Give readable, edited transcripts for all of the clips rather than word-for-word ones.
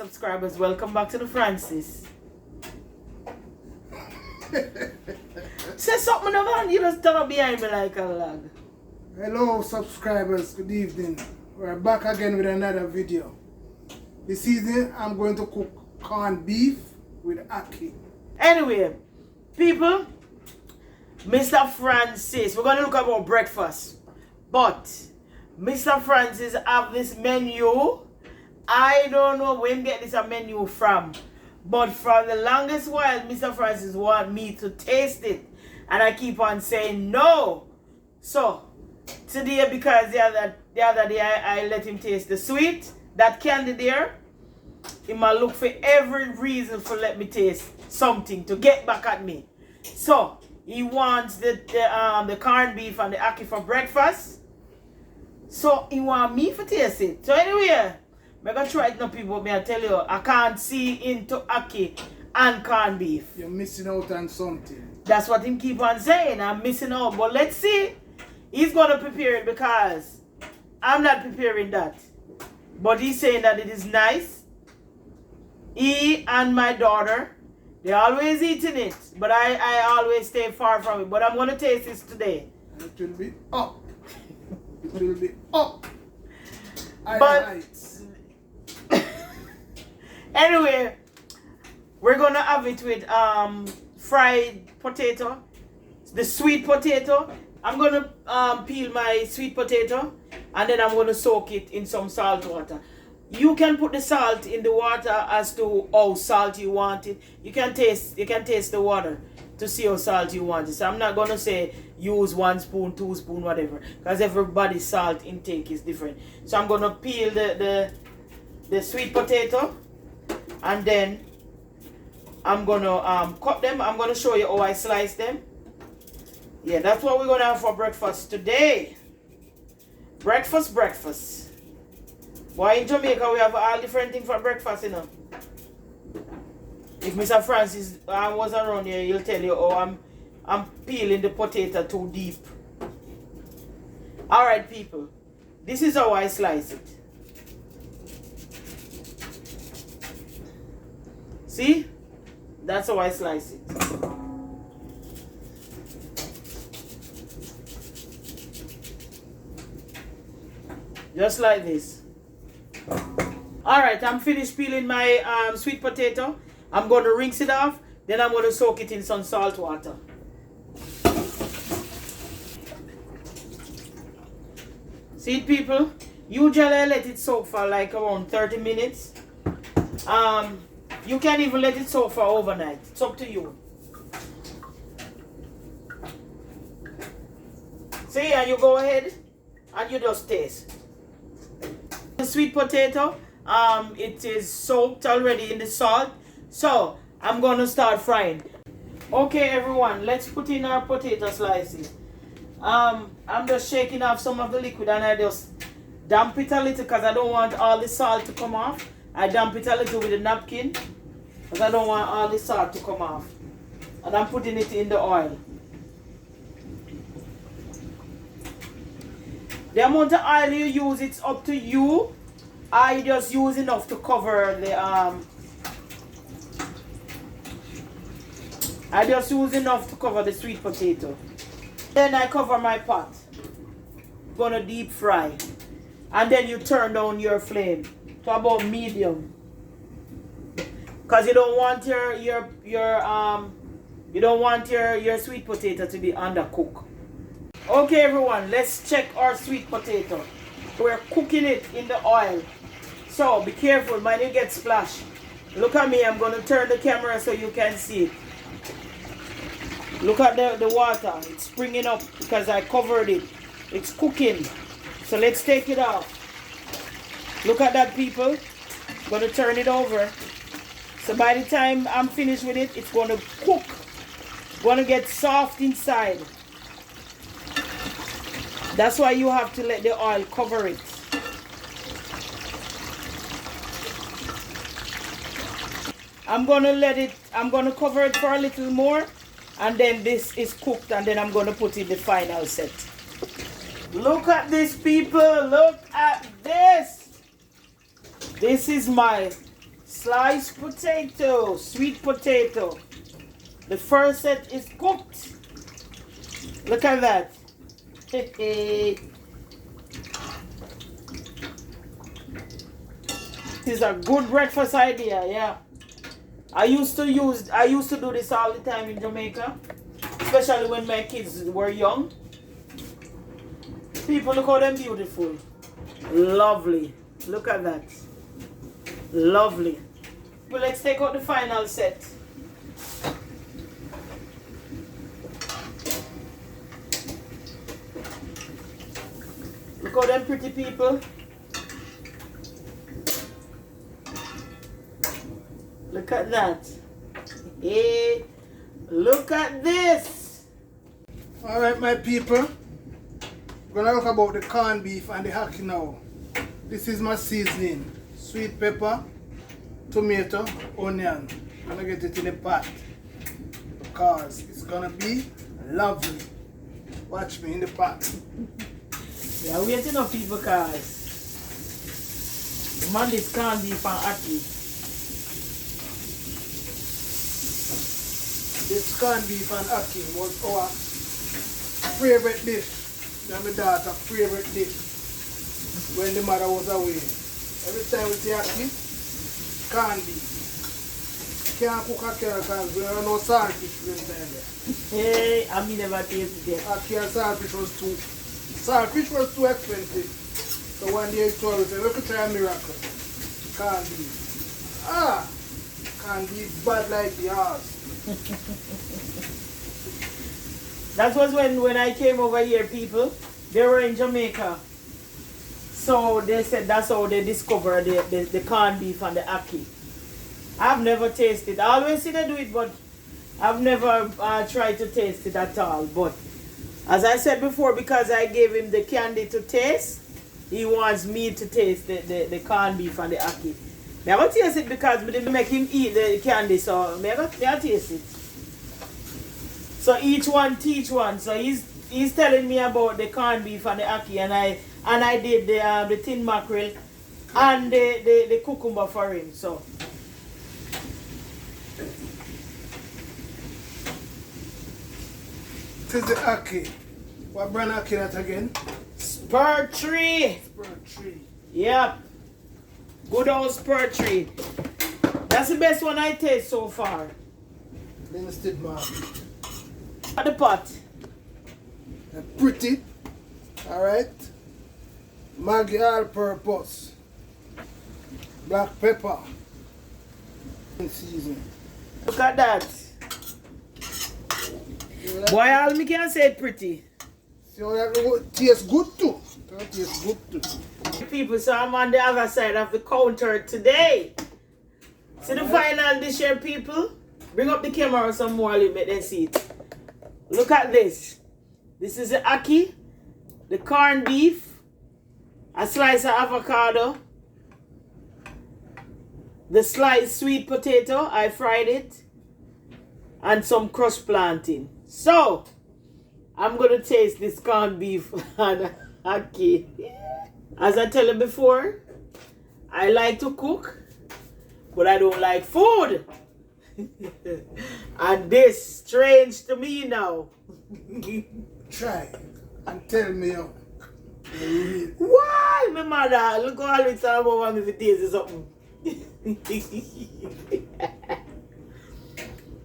subscribers, welcome back to the Francis. Say something, man. You just turn up behind me like a log. Hello subscribers, good evening. We're back again with another video. This evening I'm going to cook corned beef with ackee. Anyway, people, Mr. Francis, we're going to look about breakfast. But Mr. Francis have this menu. I don't know where he get this menu from. But for the longest while, Mr. Francis want me to taste it. And I keep on saying no. So, today, because the other day I let him taste the sweet, that candy there, he might look for every reason for let me taste something to get back at me. So, he wants the corned beef and the ackee for breakfast. So, he want me to taste it. So, anyway, I'm going to try it now, people. But I tell you, I can't see into ackee and corned beef. You're missing out on something. That's what him keep on saying. I'm missing out. But let's see. He's going to prepare it because I'm not preparing that. But he's saying that it is nice. He and my daughter, they're always eating it. But I always stay far from it. But I'm going to taste this today. It will be up. It will be up. But anyway, we're going to have it with fried potato. The sweet potato. I'm going to peel my sweet potato and then I'm going to soak it in some salt water. You can put the salt in the water as to how salty you want it. You can taste the water to see how salty you want it. So I'm not going to say use 1 spoon, 2 spoon, whatever, because everybody's salt intake is different. So I'm going to peel the sweet potato and then I'm going to cut them. I'm going to show you how I slice them. Yeah, that's what we're going to have for breakfast today. Breakfast. Why in Jamaica we have all different things for breakfast, you know. If Mr. Francis was around here, he'll tell you, oh, I'm peeling the potato too deep. Alright, people. This is how I slice it. See? That's how I slice it. Just like this. Alright, I'm finished peeling my sweet potato. I'm going to rinse it off. Then I'm going to soak it in some salt water. See it, people? Usually I let it soak for like around 30 minutes. You can even let it soak for overnight. It's up to you. See, and you go ahead and you just taste. The sweet potato, it is soaked already in the salt. So, I'm going to start frying. Okay, everyone, let's put in our potato slices. I'm just shaking off some of the liquid and I just damp it a little because I don't want all the salt to come off. I damp it a little with a napkin because I don't want all the salt to come off. And I'm putting it in the oil. The amount of oil you use, it's up to you. I just use enough to cover the sweet potato. Then I cover my pot. Gonna deep fry. And then you turn down your flame to about medium. Cause you don't want your sweet potato to be undercooked. Okay, everyone, let's check our sweet potato. We're cooking it in the oil. So be careful, might it get splashed. Look at me, I'm going to turn the camera so you can see it. Look at the water, it's springing up because I covered it. It's cooking. So let's take it off. Look at that, people. I'm going to turn it over. So by the time I'm finished with it, it's going to cook. It's going to get soft inside. That's why you have to let the oil cover it. I'm going to cover it for a little more and then this is cooked and then I'm going to put in the final set. Look at this, people. Look at this. This is my Sliced potato, sweet potato. The first set is cooked. Look at that. This is a good breakfast idea, yeah. I used to do this all the time in Jamaica, especially when my kids were young. People, look how them beautiful. Lovely. Look at that. Lovely. Well, let's take out the final set. Look at them pretty people. Look at that. Hey, look at this. Alright, my people. We're gonna talk about the corned beef and the ackee now. This is my seasoning. Sweet pepper, tomato, onion. I'm gonna get it in a pot because it's gonna be lovely. Watch me in the pot. Yeah, waiting on people cause man, this corned beef and ackee. This corned beef and ackee was our favorite dish. My daughter's favorite dish when the mother was away. Every time we see ackee, corned beef. Can't cook ackee because we don't know saltfish in there. Hey, I mean never tasted it. Ackee and saltfish was too expensive. So one day he told us, we could try a miracle. Corned beef. Corned beef bad like the house. That was when I came over here, people. They were in Jamaica. So they said that's how they discovered the corned beef and the ackee. I've never tasted. I always see them do it, but I've never tried to taste it at all. But as I said before, because I gave him the candy to taste, he wants me to taste the corned beef and the ackee. I will taste it because we didn't make him eat the candy, so I taste it. So each one teach one. So he's telling me about the corned beef and the ackee, and I did the tin mackerel and the cucumber for him. So this is the ackee. What brand ackee that again? Spur tree. Spur tree. Yep. Good old spur tree. That's the best one I taste so far. Then it's the man. At the pot. They're pretty. Alright. Maggi all purpose. Black pepper. In season. Look at that. Boy, all me can say it pretty. See how that tastes good too. That tastes good too. People, so I'm on the other side of the counter today. See the final dish here, people? Bring up the camera some more, you make them see it. Look at this. This is the ackee, the corned beef, a slice of avocado, the sliced sweet potato, I fried it, and some crushed plantain. So, I'm going to taste this corned beef and ackee. As I tell you before, I like to cook, but I don't like food. And this strange to me now. Try and tell me how. Why, my mother? Look how it's all over me if it tastes something.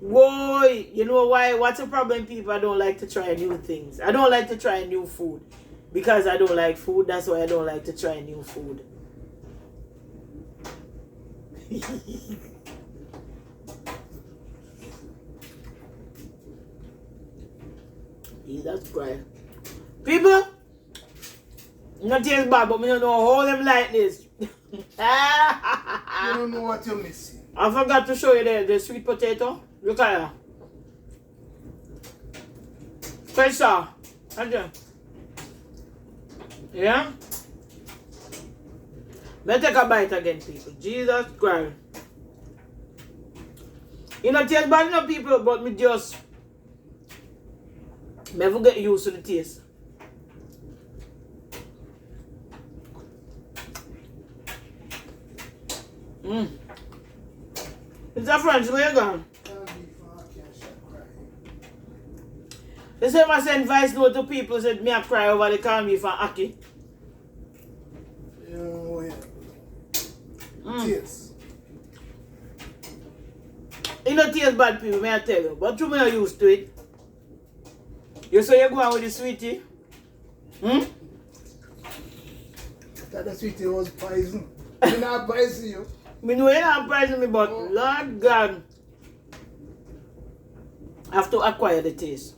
Boy, you know why? What's the problem, people? I don't like to try new things. I don't like to try new food. Because I don't like food, that's why I don't like to try new food. Jesus Christ. People, not taste bad, but I don't know how them like this. You don't know what you're missing. I forgot to show you the sweet potato. Look at that. Special. Okay. Yeah? Let's take a bite again, people. Jesus Christ. You know, taste bad enough, people, but me just never get used to the taste. Mr. French, where you gone? Corned beef and ackee and shot cry. You say I send voice note to people said me a cry over the corned beef and ackee. Oh, yeah. Taste. It don't taste bad, people, may I tell you. But you may used to it. You say you go on with the sweetie? That the sweetie was poison. I'm not poison you. Me know you're not surprising me, but Lord God, I have to acquire the taste.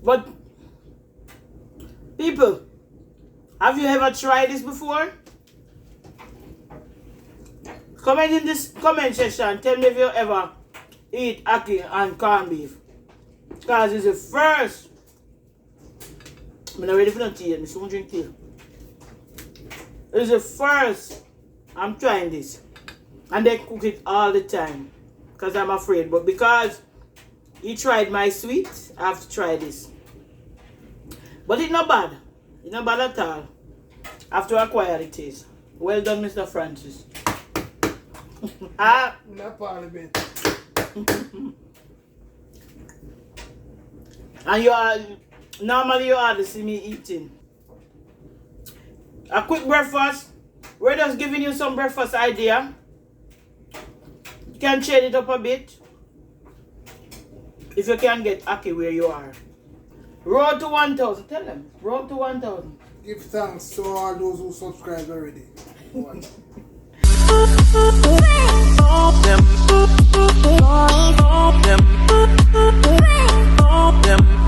But, people, have you ever tried this before? Comment in this comment section. Tell me if you ever eat ackee and corned beef. Because it's the first. I'm not ready for no tea yet. I'm still drink tea. It's the first I'm trying this. And they cook it all the time. Because I'm afraid. But because he tried my sweet, I have to try this. But it's not bad. It's not bad at all. I have to acquire the taste. Well done, Mr. Francis. In a parliament. And you are normally you hardly see me eating. A quick breakfast. We're just giving you some breakfast idea. You can change it up a bit. If you can get ackee where you are. Road to 1,000. Tell them. Road to 1,000. Give thanks to all those who subscribe already. Them